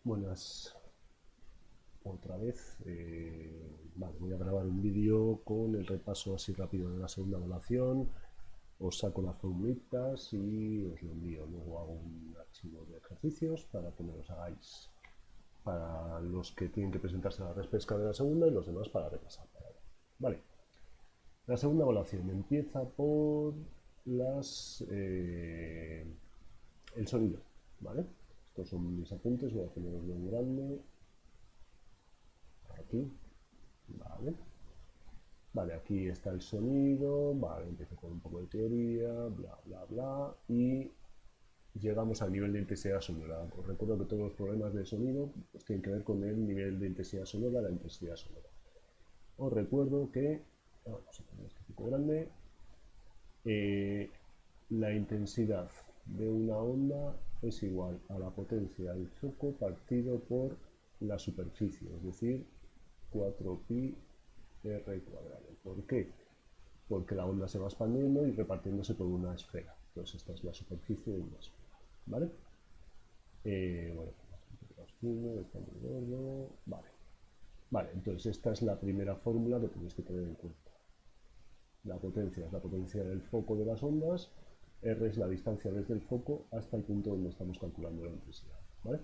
Buenas, otra vez. Vale, voy a grabar un vídeo con el repaso así rápido de la segunda evaluación. Os saco las formulitas y os lo envío. Luego hago un archivo de ejercicios para que me los hagáis para los que tienen que presentarse a la repesca de la segunda y los demás para repasar. Vale, la segunda evaluación empieza por las el sonido. ¿Vale? Estos son mis apuntes, voy a ponerlos bien grande aquí. Vale. Vale, aquí está el sonido, vale, empiezo con un poco de teoría, bla, bla, bla, y llegamos al nivel de intensidad sonora. Os recuerdo que todos los problemas de sonido pues, tienen que ver con el nivel de intensidad sonora, la intensidad sonora. Os recuerdo que, vamos a poner este poco grande, eh, la intensidad de una onda es igual a la potencia del foco partido por la superficie, es decir, 4pi r cuadrado. ¿Por qué? Porque la onda se va expandiendo y repartiéndose por una esfera. Entonces esta es la superficie de una esfera. ¿Vale? Bueno, está muy gordo. Vale. Vale, entonces esta es la primera fórmula que tenéis que tener en cuenta. La potencia es la potencia del foco de las ondas, R es la distancia desde el foco hasta el punto donde estamos calculando la intensidad. ¿Vale?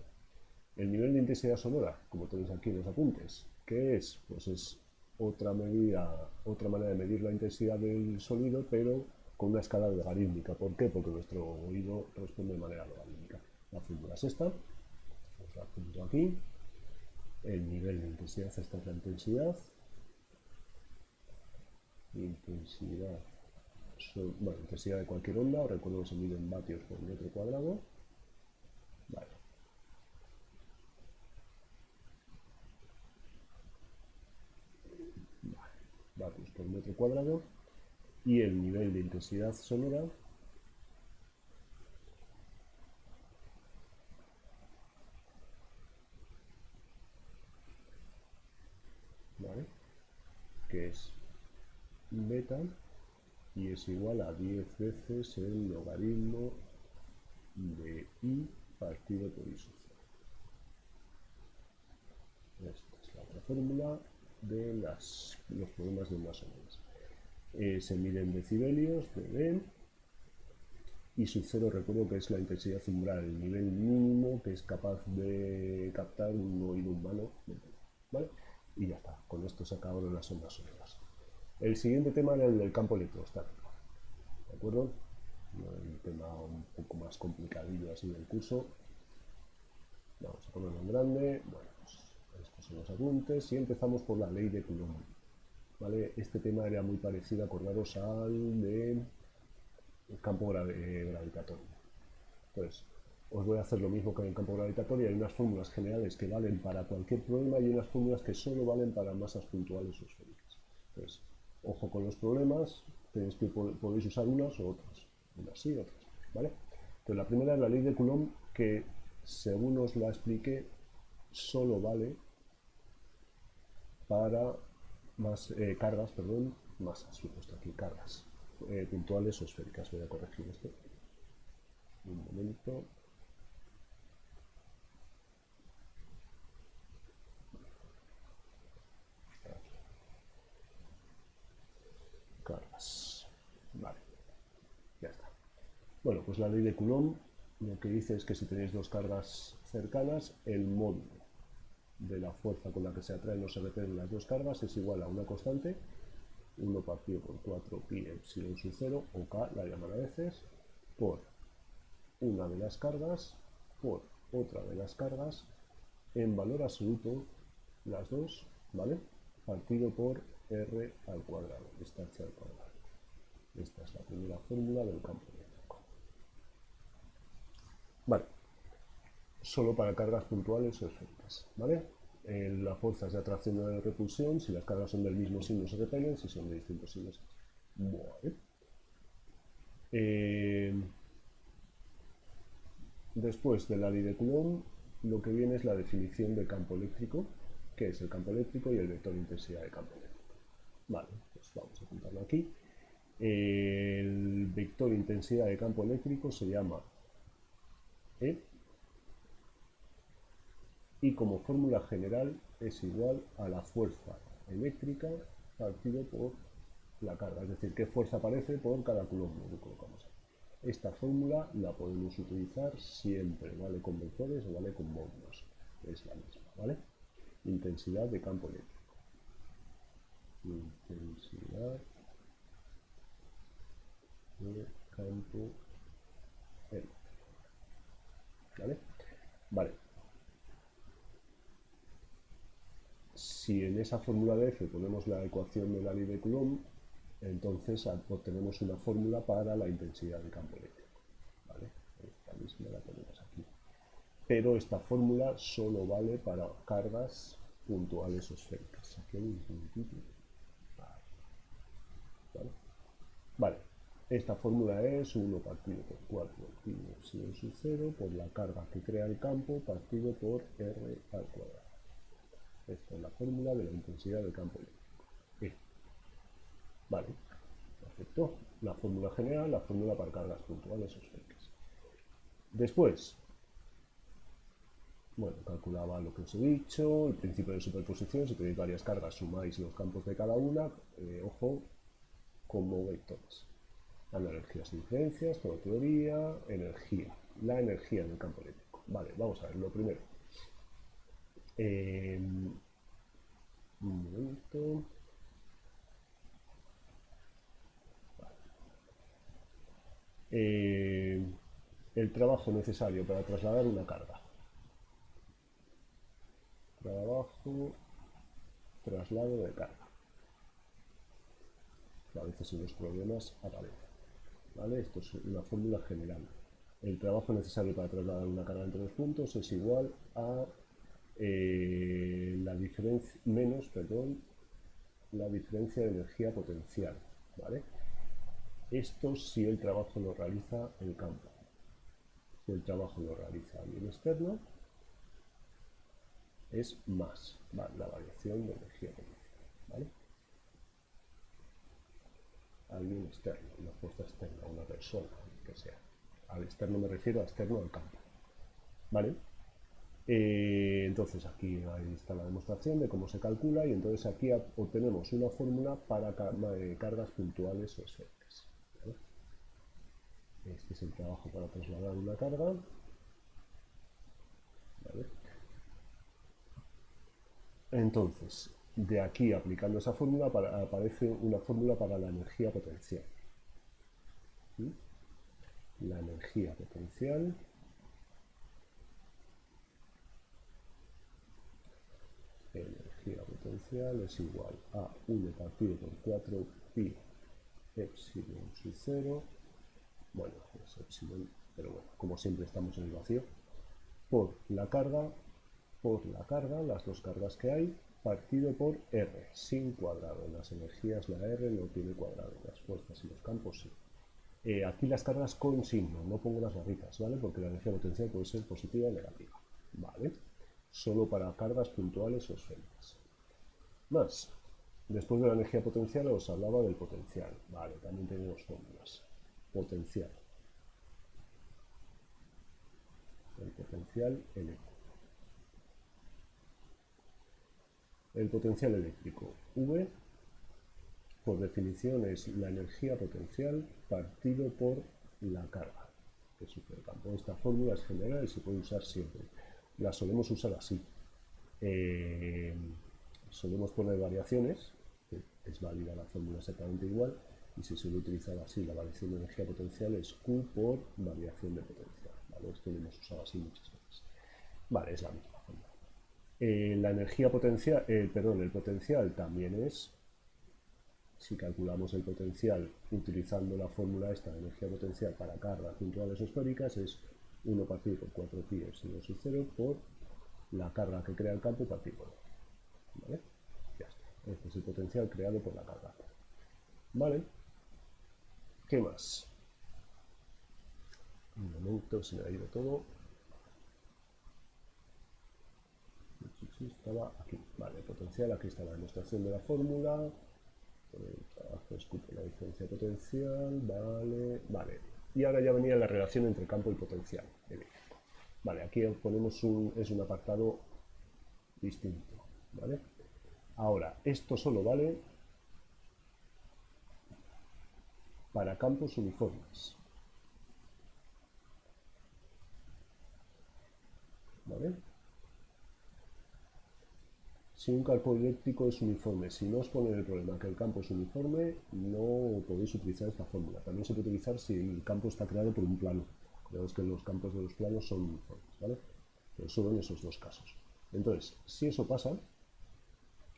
El nivel de intensidad sonora, como tenéis aquí en los apuntes, ¿qué es? Pues es otra medida, otra manera de medir la intensidad del sonido, pero con una escala logarítmica. ¿Por qué? Porque nuestro oído responde de manera logarítmica. La fórmula es esta, os la apunto aquí. El nivel de intensidad, esta es la intensidad. Intensidad, bueno, intensidad de cualquier onda, os recuerdo que se mide en vatios por metro cuadrado. Vale. Vatios por metro cuadrado. Y el nivel de intensidad sonora ¿vale? Que es beta y es igual a 10 veces el logaritmo de i partido por i sub 0. Esta es la otra fórmula de los problemas de ondas sonoras. Se miden decibelios, dB, y sub 0 recuerdo que es la intensidad umbral, el nivel mínimo que es capaz de captar un oído humano. ¿Vale? Y ya está, con esto se acabaron las ondas sonoras. El siguiente tema era el del campo electrostático. ¿De acuerdo? El tema un poco más complicadillo así del curso. Vamos a ponerlo en grande. Bueno, pues estos son los apuntes y empezamos por la ley de Coulomb. ¿Vale? Este tema era muy parecido, acordaros, al de campo gravitatorio. Entonces, os voy a hacer lo mismo que en el campo gravitatorio. Hay unas fórmulas generales que valen para cualquier problema y unas fórmulas que solo valen para masas puntuales o esféricas. Entonces, ojo con los problemas, tenéis que podéis usar unas o otras. Unas sí, otras. ¿Vale? Entonces, la primera es la ley de Coulomb, que según os la expliqué, solo vale para cargas, perdón, masas, he puesto aquí cargas puntuales o esféricas. Voy a corregir esto. Un momento. Cargas. Vale, ya está. Bueno, pues la ley de Coulomb lo que dice es que si tenéis dos cargas cercanas, el módulo de la fuerza con la que se atraen o se repelen las dos cargas es igual a una constante, 1 partido por 4 pi epsilon sub 0, o k la llaman a veces, por una de las cargas por otra de las cargas en valor absoluto, las dos, ¿vale? Partido por r al cuadrado, distancia al cuadrado. Esta es la primera fórmula del campo eléctrico. Vale, solo para cargas puntuales o esféricas, ¿vale? Las fuerzas de atracción y de repulsión, si las cargas son del mismo signo se repelen, si son de distintos signos. Vale. Después de la ley de Coulomb, lo que viene es la definición de campo eléctrico, que es el campo eléctrico y el vector de intensidad de campo eléctrico. Vale, pues vamos a apuntarlo aquí. El vector de intensidad de campo eléctrico se llama E y como fórmula general es igual a la fuerza eléctrica partido por la carga, es decir, qué fuerza aparece por cada coulomb que colocamos. Esta fórmula la podemos utilizar siempre, ¿vale? Con vectores o vale con módulos, es la misma, ¿vale? Intensidad de campo eléctrico. Intensidad de campo eléctrico, ¿vale? Vale. Si en esa fórmula de F ponemos la ecuación de la ley de Coulomb, entonces obtenemos una fórmula para la intensidad de campo eléctrico, ¿vale? Esta misma la ponemos aquí. Pero esta fórmula solo vale para cargas puntuales o esféricas. Aquí hay un puntito. ¿Vale? Vale. Esta fórmula es 1 partido por 4 pi epsilon sub 0 por la carga que crea el campo partido por r al cuadrado. Esta es la fórmula de la intensidad del campo eléctrico. Vale, perfecto. La fórmula general, la fórmula para cargas puntuales o esféricas. Después, bueno, calculaba lo que os he dicho, el principio de superposición, si tenéis varias cargas sumáis los campos de cada una, ojo, como vectores. Energías y diferencias, por teoría, energía, la energía del campo eléctrico. Vale, vamos a ver, lo primero. Un momento. El trabajo necesario para trasladar una carga. Trabajo, traslado de carga. A veces en los problemas aparece. ¿Vale? Esto es una fórmula general. El trabajo necesario para trasladar una carga entre los puntos es igual a la diferencia menos, perdón, la diferencia de energía potencial, ¿vale? Esto si el trabajo lo realiza el campo. Si el trabajo lo realiza alguien externo, es más, ¿vale? La variación de energía potencial, ¿vale? Alguien externo, una fuerza externa, una persona, que sea. Al externo me refiero a externo al campo, ¿vale? Entonces aquí ahí está la demostración de cómo se calcula y entonces aquí obtenemos una fórmula para cargas puntuales o esféricas, ¿vale? Este es el trabajo para trasladar una carga, ¿vale? Entonces, de aquí aplicando esa fórmula aparece una fórmula para la energía potencial. ¿Sí? La energía potencial es igual a 1 partido por 4 pi epsilon sub 0, bueno, es epsilon, pero bueno, como siempre estamos en el vacío, por la carga, las dos cargas que hay, partido por R, sin cuadrado. En las energías la R no tiene cuadrado, las fuerzas y los campos sí. Aquí las cargas con signo, no pongo las barritas, ¿vale? Porque la energía potencial puede ser positiva o negativa, ¿vale? Solo para cargas puntuales o esféricas. Más, después de la energía potencial os hablaba del potencial, ¿vale? También tenemos fórmulas. Potencial. El potencial eléctrico. El potencial eléctrico, V, por definición, es la energía potencial partido por la carga que sufre el campo. Esta fórmula es general y se puede usar siempre. La solemos usar así. Solemos poner variaciones, que es válida la fórmula exactamente igual, y se suele utilizar así. La variación de energía potencial es Q por variación de potencial, ¿vale? Esto lo hemos usado así muchas veces. Vale, es la misma fórmula. La energía potencial, el potencial también es, si calculamos el potencial utilizando la fórmula esta de energía potencial para cargas puntuales o esféricas, es 1 partido por 4 pi epsilon sub 0 por la carga que crea el campo partido por ¿vale? Ya está. Este es el potencial creado por la carga. ¿Vale? ¿Qué más? Un momento, se me ha ido todo. Estaba aquí. Vale, el potencial, aquí está la demostración de la fórmula. El trabajo escupe la diferencia potencial. Vale, vale. Y ahora ya venía la relación entre campo y potencial eléctrico. Vale, aquí ponemos es un apartado distinto, ¿vale? Ahora, esto solo vale para campos uniformes, ¿vale? Si un campo eléctrico es uniforme, si no os pone el problema que el campo es uniforme, no podéis utilizar esta fórmula. También se puede utilizar si el campo está creado por un plano. Creemos que los campos de los planos son uniformes, ¿vale? Pero solo en esos dos casos. Entonces, si eso pasa,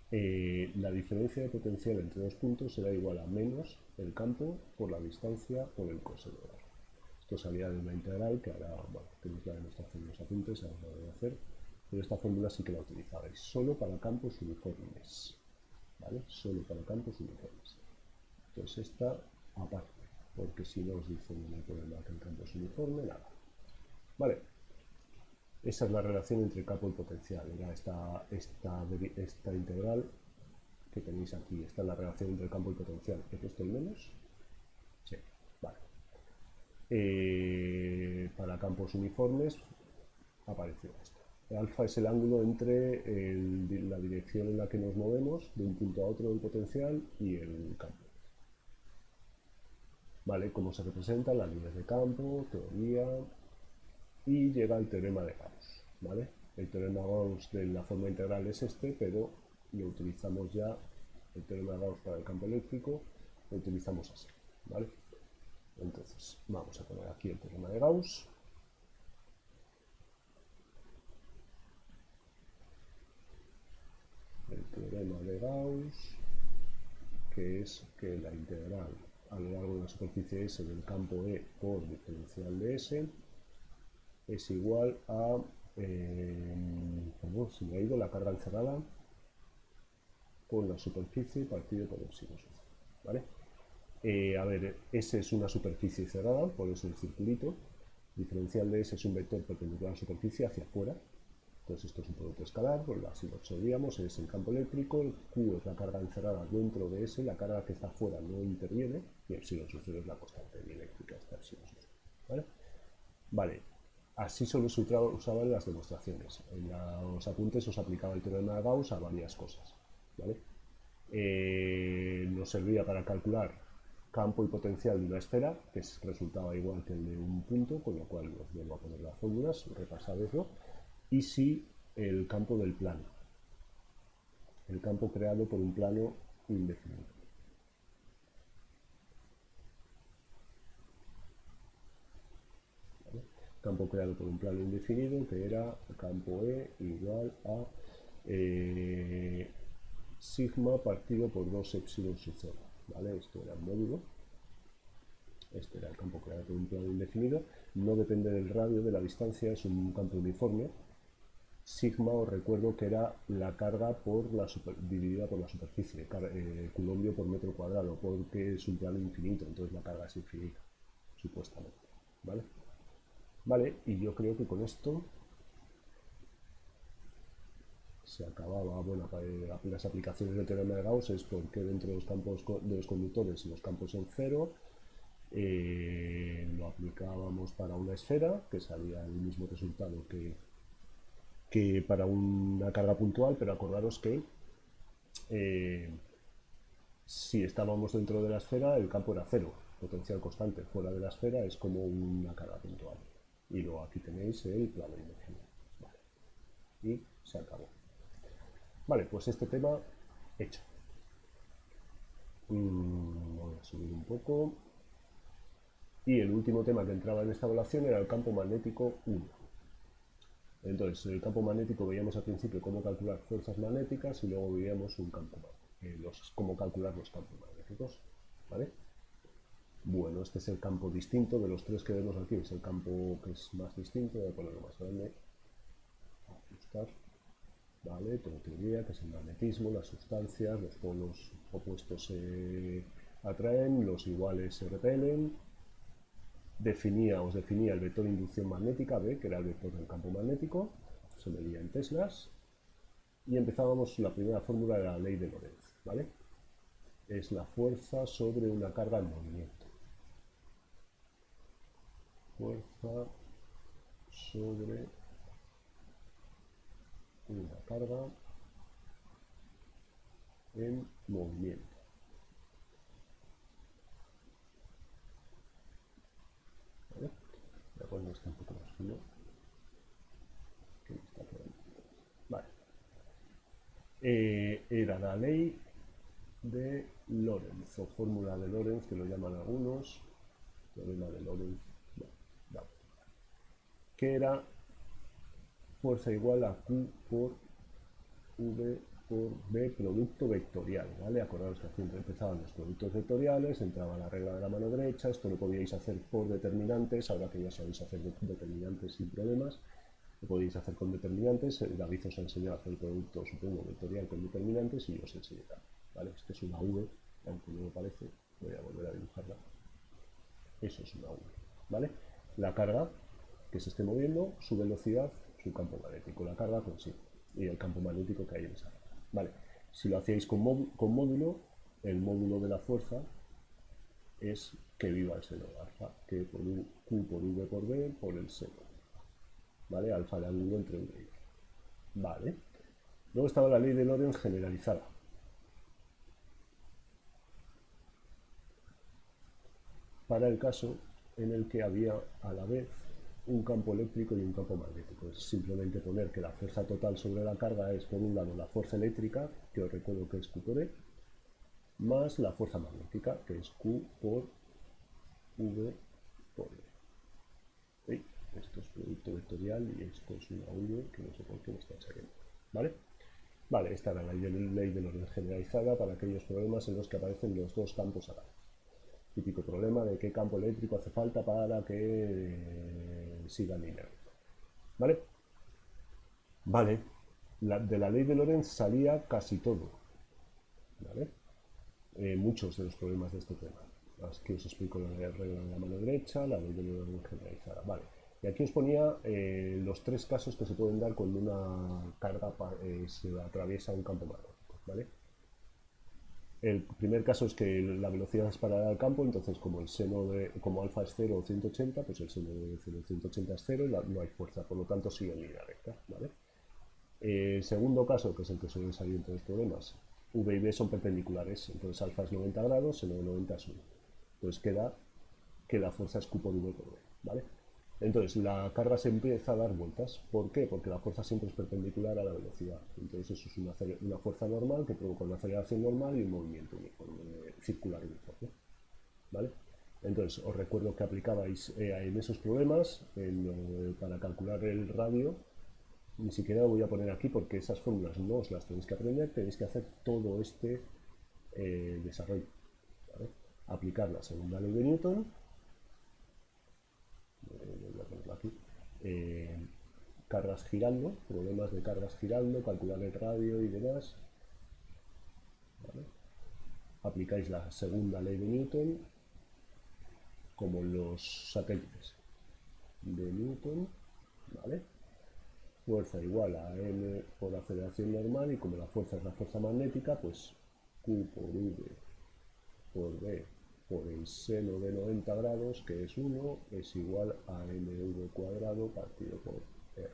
la diferencia de potencial entre dos puntos será igual a menos el campo por la distancia por el coseno de alfa. Esto salía de una integral que ahora, bueno, tenéis la demostración en los apuntes, ahora lo voy a hacer. Pero esta fórmula sí que la utilizabais solo para campos uniformes, ¿vale? Solo para campos uniformes. Entonces esta aparte, porque si no os dice ningún problema que el campo es uniforme, nada. Vale, esa es la relación entre campo y potencial. Era esta integral que tenéis aquí. Esta es la relación entre el campo y potencial. ¿He puesto el menos? Sí, vale. Para campos uniformes apareció esto. Alfa es el ángulo entre la dirección en la que nos movemos de un punto a otro del potencial y el campo. ¿Vale? ¿Cómo se representan las líneas de campo, teoría? Y llega el teorema de Gauss. ¿Vale? El teorema de Gauss de la forma integral es este, pero lo utilizamos ya, el teorema de Gauss para el campo eléctrico, lo utilizamos así. ¿Vale? Entonces, vamos a poner aquí el teorema de Gauss. El teorema de Gauss, que es que la integral a lo largo de la superficie S del campo E por diferencial de S es igual a, perdón, se me ha ido la carga encerrada por la superficie partido por epsilon, ¿vale? A ver, S es una superficie cerrada, por eso el circulito. Diferencial de S es un vector perpendicular a la superficie hacia afuera. Entonces esto es un producto escalar, pues así lo observíamos, es el campo eléctrico, el Q es la carga encerrada dentro de S, la carga que está fuera no interviene, y epsilon sub 0 es la constante dieléctrica, esta epsilon sub 0, ¿vale? Vale, así solo se usaba en las demostraciones. En los apuntes os aplicaba el teorema de Gauss a varias cosas, ¿vale? Nos servía para calcular campo y potencial de una esfera, que resultaba igual que el de un punto, con lo cual os vuelvo a poner las fórmulas, repasadeslo. Y si el campo del plano, el campo creado por un plano indefinido. ¿Vale? Campo creado por un plano indefinido, que era campo E igual a sigma partido por 2 epsilon sub 0. ¿Vale? Esto era el módulo. Este era el campo creado por un plano indefinido. No depende del radio de la distancia, es un campo uniforme. Sigma, os recuerdo que era la carga dividida por la superficie, culombio por metro cuadrado, porque es un plano infinito, entonces la carga es infinita, supuestamente. ¿Vale? Vale, y yo creo que con esto se acababa. Bueno, las aplicaciones del teorema de Gauss es porque dentro de los campos de los conductores los campos son cero. Lo aplicábamos para una esfera, que salía el mismo resultado que para una carga puntual, pero acordaros que si estábamos dentro de la esfera el campo era cero, potencial constante. Fuera de la esfera es como una carga puntual. Y luego aquí tenéis el plano indefinido. Vale. Y se acabó. Vale, pues este tema hecho. Voy a subir un poco. Y el último tema que entraba en esta evaluación era el campo magnético 1. Entonces, en el campo magnético veíamos al principio cómo calcular fuerzas magnéticas y luego veíamos un campo cómo calcular los campos magnéticos. ¿Vale? Bueno, este es el campo distinto de los tres que vemos aquí. Es el campo que es más distinto. Voy a ponerlo más grande. Ajustar. ¿Vale? Todo teoría, que es el magnetismo, las sustancias, los polos opuestos se atraen, los iguales se repelen. Os definía el vector de inducción magnética, B, que era el vector del campo magnético, se medía en teslas, y empezábamos la primera fórmula de la ley de Lorentz, ¿vale? Es la fuerza sobre una carga en movimiento. Fuerza sobre una carga en movimiento. ¿Vale? Voy a poner esto un poco más fino. Vale. Era la ley de Lorentz, o fórmula de Lorentz, que lo llaman algunos, teorema de Lorentz, que era fuerza igual a Q por V por B producto vectorial, ¿vale? Acordaos que siempre empezaban los productos vectoriales, entraba la regla de la mano derecha, esto lo podíais hacer por determinantes, ahora que ya sabéis hacer determinantes sin problemas, lo podéis hacer con determinantes, David os ha enseñado a hacer el producto, supongo, vectorial con determinantes y yo os enseñaré, ¿vale? Esto es una V, aunque no me parece, voy a volver a dibujarla, eso es una V, ¿vale? La carga que se esté moviendo, su velocidad, su campo magnético, la carga consigo y el campo magnético que hay en esa carga. Vale, si lo hacíais con módulo, el módulo de la fuerza es que viva el seno de alfa, que por Q por V por B por el seno. ¿Vale? Alfa de ángulo entre V y B. Vale. Luego estaba la ley de Lorentz generalizada. Para el caso en el que había a la vez un campo eléctrico y un campo magnético. Es simplemente poner que la fuerza total sobre la carga es, por un lado, la fuerza eléctrica, que os recuerdo que es Q por E, más la fuerza magnética, que es Q por V por E. ¿Sí? Esto es producto vectorial y esto es una V que no sé por qué me está saliendo. ¿Vale? Vale, esta era la ley de Lorentz generalizada para aquellos problemas en los que aparecen los dos campos a la vez. Típico problema de qué campo eléctrico hace falta para que siga lineal. ¿Vale? Vale. De la ley de Lorentz salía casi todo. ¿Vale? Muchos de los problemas de este tema. Aquí os explico la regla de la mano derecha, la ley de Lorentz generalizada. Vale. Y aquí os ponía los tres casos que se pueden dar cuando una carga se atraviesa un campo magnético. ¿Vale? El primer caso es que la velocidad es paralela al campo, entonces como alfa es 0 o 180, pues el seno de 0 180 es 0 y no hay fuerza, por lo tanto sigue en línea recta. ¿Vale? El segundo caso, que es el que suele salir entre los problemas, V y B son perpendiculares, entonces alfa es 90 grados, seno de 90 es 1. Entonces queda que la fuerza es Q por V por B. ¿Vale? Entonces la carga se empieza a dar vueltas. ¿Por qué? Porque la fuerza siempre es perpendicular a la velocidad. Entonces eso es una fuerza normal que provoca una aceleración normal y un movimiento uniforme, circular uniforme. ¿Vale? Entonces os recuerdo que aplicabais en esos problemas para calcular el radio. Ni siquiera lo voy a poner aquí porque esas fórmulas no os las tenéis que aprender, tenéis que hacer todo este desarrollo. ¿Vale? Aplicar la segunda ley de Newton, voy a ponerlo aquí, cargas girando, problemas de cargas girando, calcular el radio y demás. ¿Vale? Aplicáis la segunda ley de Newton como los satélites de Newton, ¿vale? Fuerza igual a m por aceleración normal y como la fuerza es la fuerza magnética, pues Q por V por B por el seno de 90 grados, que es 1, es igual a mv cuadrado partido por R.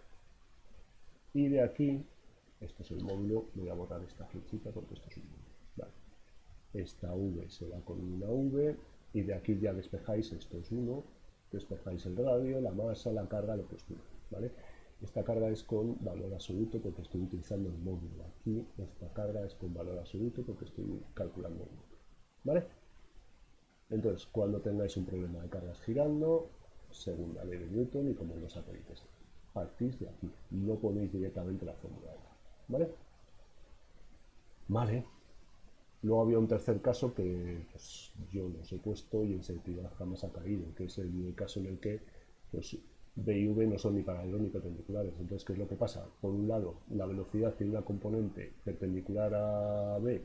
Y de aquí, esto es el módulo, voy a borrar esta flechita porque esto es un módulo. Vale. Esta V se va con una V y de aquí ya despejáis, esto es 1, despejáis el radio, la masa, la carga, lo que os pida, ¿vale? Esta carga es con valor absoluto porque estoy utilizando el módulo. Aquí esta carga es con valor absoluto porque estoy calculando el módulo, ¿vale? Entonces, cuando tengáis un problema de cargas girando, segunda ley de Newton y como los satélites, partís de aquí, no ponéis directamente la fórmula, ¿vale? Vale. Luego había un tercer caso que pues, yo no os he puesto y en sentido jamás ha caído, que es el caso en el que pues, B y V no son ni paralelos ni perpendiculares. Entonces, ¿qué es lo que pasa? Por un lado, la velocidad tiene una componente perpendicular a B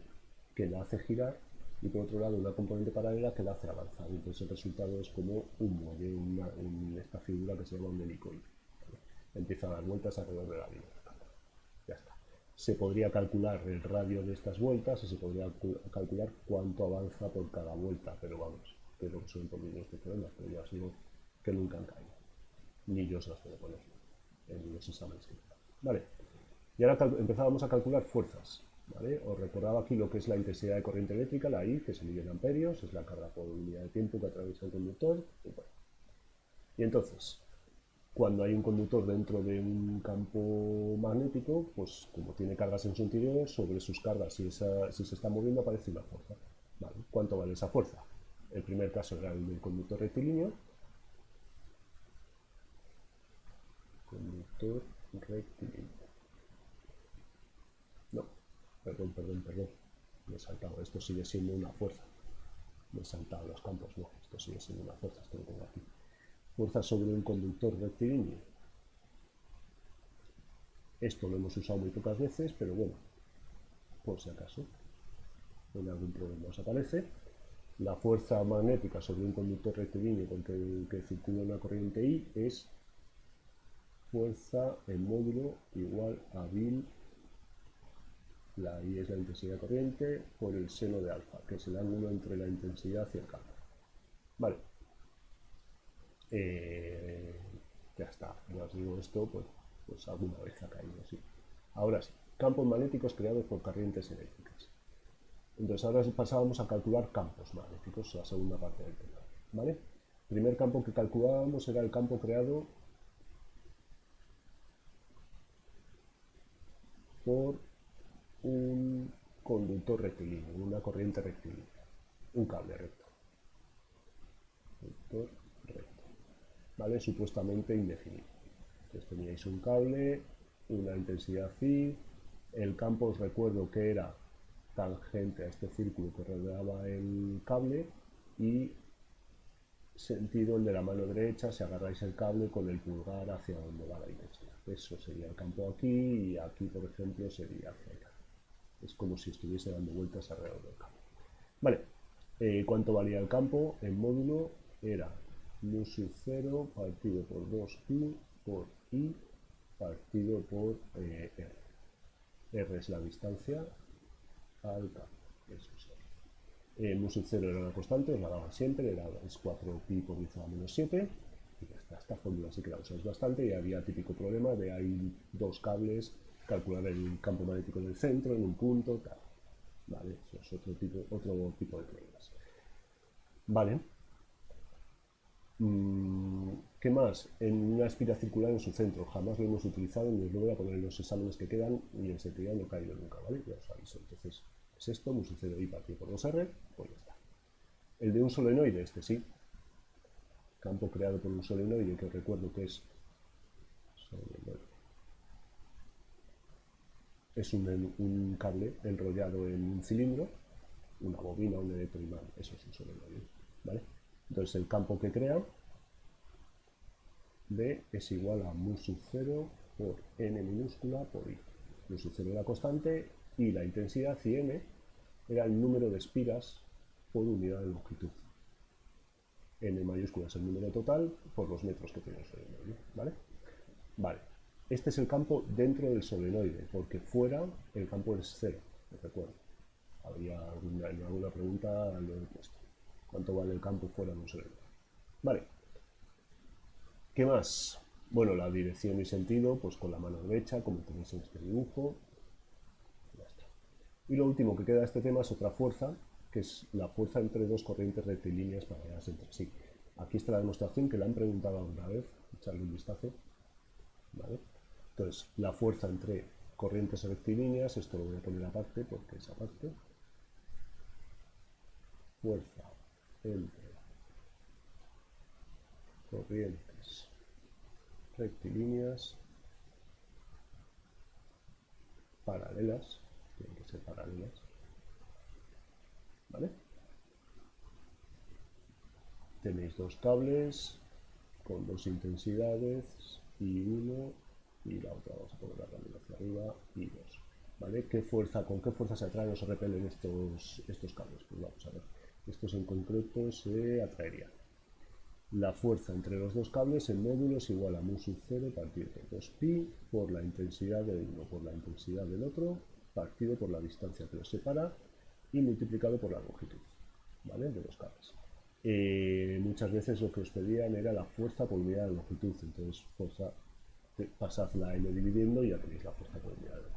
que la hace girar y por otro lado una componente paralela que la hace avanzar. Entonces el resultado es como un muelle en esta figura que se llama un helicoide. ¿Vale? Empieza a dar vueltas alrededor de la línea. Ya está. Se podría calcular el radio de estas vueltas y se podría calcular cuánto avanza por cada vuelta, pero vamos, que es lo que suelen poner estos problemas, pero ya os digo que nunca han caído. Ni yo se las puedo poner en los exámenes que tengo. Vale. Y ahora empezábamos a calcular fuerzas. ¿Vale? Os recordaba aquí lo que es la intensidad de corriente eléctrica, la I, que se mide en amperios, es la carga por unidad de tiempo que atraviesa el conductor. Y entonces, cuando hay un conductor dentro de un campo magnético, pues como tiene cargas en su interior, sobre sus cargas, si se está moviendo, aparece una fuerza. ¿Vale? ¿Cuánto vale esa fuerza? El primer caso era el del conductor rectilíneo. Conductor rectilíneo. No, perdón. Me he saltado. Esto sigue siendo una fuerza. Me he saltado los campos. No, esto sigue siendo una fuerza. Esto lo tengo aquí. Fuerza sobre un conductor rectilíneo. Esto lo hemos usado muy pocas veces, pero bueno, por si acaso, en algún problema os aparece. La fuerza magnética sobre un conductor rectilíneo con que circula una corriente I es fuerza en módulo igual a Vil, la I es la intensidad de corriente, por el seno de alfa, que es el ángulo entre la intensidad y el campo. Vale. Ya está, ya os digo esto, pues alguna vez ha caído así. Ahora sí, campos magnéticos creados por corrientes eléctricas. Entonces ahora pasábamos a calcular campos magnéticos, la segunda parte del tema. ¿Vale? El primer campo que calculábamos era el campo creado por un conductor rectilíneo, una corriente rectilínea, un cable recto. Conductor recto. ¿Vale? Supuestamente indefinido. Entonces teníais un cable, una intensidad phi, el campo os recuerdo que era tangente a este círculo que rodeaba el cable y sentido el de la mano derecha si agarráis el cable con el pulgar hacia donde va la intensidad. Eso sería el campo aquí y aquí, por ejemplo, sería hacia acá. Es como si estuviese dando vueltas alrededor del cable. Vale, ¿cuánto valía el campo? En módulo era mu sub 0 partido por 2pi por I partido por R. R es la distancia al campo. Eso es R. Mu sub 0 era una constante, os la daban siempre, es 4pi por 10 a la menos 7. Y ya está, esta fórmula sí que la usáis bastante y había típico problema de hay dos cables, calcular el campo magnético en el centro, en un punto, tal. Vale, eso es otro tipo de problemas. Vale. ¿Qué más? En una espiral circular en su centro. Jamás lo hemos utilizado ni os lo voy a poner en los exámenes que quedan y en seguridad no he caído nunca, ¿vale? Ya os aviso. Entonces, es esto, mu sucede I partido por 2R, pues ya está. El de un solenoide, este sí. Campo creado por un solenoide, que os recuerdo que es solenoide. Es un cable enrollado en un cilindro, una bobina, un electroimán, eso es un solenoide, ¿vale? Entonces el campo que crea B es igual a mu sub 0 por n minúscula por I. Mu sub 0 era constante y la intensidad y n era el número de espiras por unidad de longitud. N mayúscula es el número total por los metros que tiene el solenoide, ¿vale? Vale. Este es el campo dentro del solenoide, porque fuera el campo es cero, os recuerdo. Había alguna pregunta, lo he puesto. ¿Cuánto vale el campo fuera de un solenoide? Vale. ¿Qué más? Bueno, la dirección y sentido, pues con la mano derecha, como tenéis en este dibujo. Ya está. Y lo último que queda de este tema es otra fuerza, que es la fuerza entre dos corrientes rectilíneas paralelas entre sí. Aquí está la demostración que le han preguntado alguna vez, echarle un vistazo. ¿Vale? Entonces, la fuerza entre corrientes rectilíneas, esto lo voy a poner aparte porque es aparte. Fuerza entre corrientes rectilíneas paralelas, tienen que ser paralelas, ¿vale? Tenéis dos cables con dos intensidades, I1 y la otra vamos a ponerla también hacia arriba, I2. ¿Vale? ¿Con qué fuerza se atraen o se repelen estos cables? Pues vamos a ver. Estos en concreto se atraerían. La fuerza entre los dos cables en módulo es igual a mu sub 0 partido por 2pi por la intensidad de uno por la intensidad del otro partido por la distancia que los separa y multiplicado por la longitud, ¿vale? De los cables. Muchas veces lo que os pedían era la fuerza por unidad de longitud, entonces pasad la n dividiendo y ya tenéis la fuerza por unidad de longitud.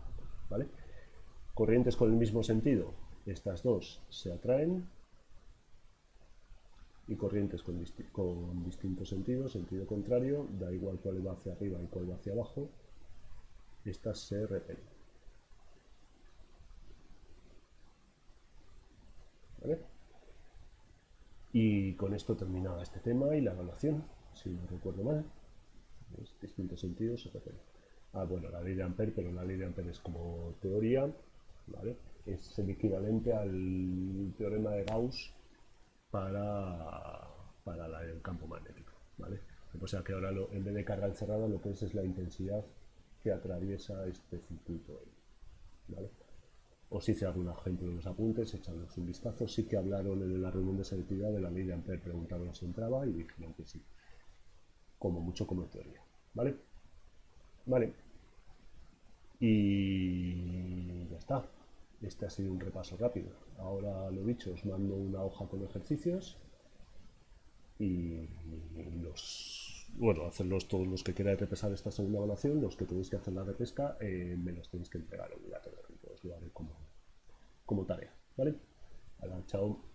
Corrientes con el mismo sentido, estas dos se atraen, y corrientes con distinto sentido, sentido contrario, da igual cuál va hacia arriba y cuál va hacia abajo, estas se repelen. ¿Vale? Y con esto terminaba este tema y la evaluación, si no recuerdo mal. Distintos sentidos se repelen. Bueno, la ley de Ampère, pero la ley de Ampère es como teoría, ¿vale? Es el equivalente al teorema de Gauss para el campo magnético, ¿vale? O sea que ahora en vez de carga encerrada lo que es la intensidad que atraviesa este circuito, ¿vale? Os hice algún ejemplo en los apuntes, echadlos un vistazo. Sí que hablaron en la reunión de selectividad de la ley de Ampère, preguntaron si entraba y dijeron que sí, como mucho como teoría, ¿vale? Vale, y ya está. Este ha sido un repaso rápido. Ahora, lo dicho, os mando una hoja con ejercicios y hacerlos todos los que queráis repesar esta segunda evaluación. Los que tenéis que hacer la repesca, me los tenéis que entregar obligatorio. Os lo haré como tarea, ¿vale? Chao.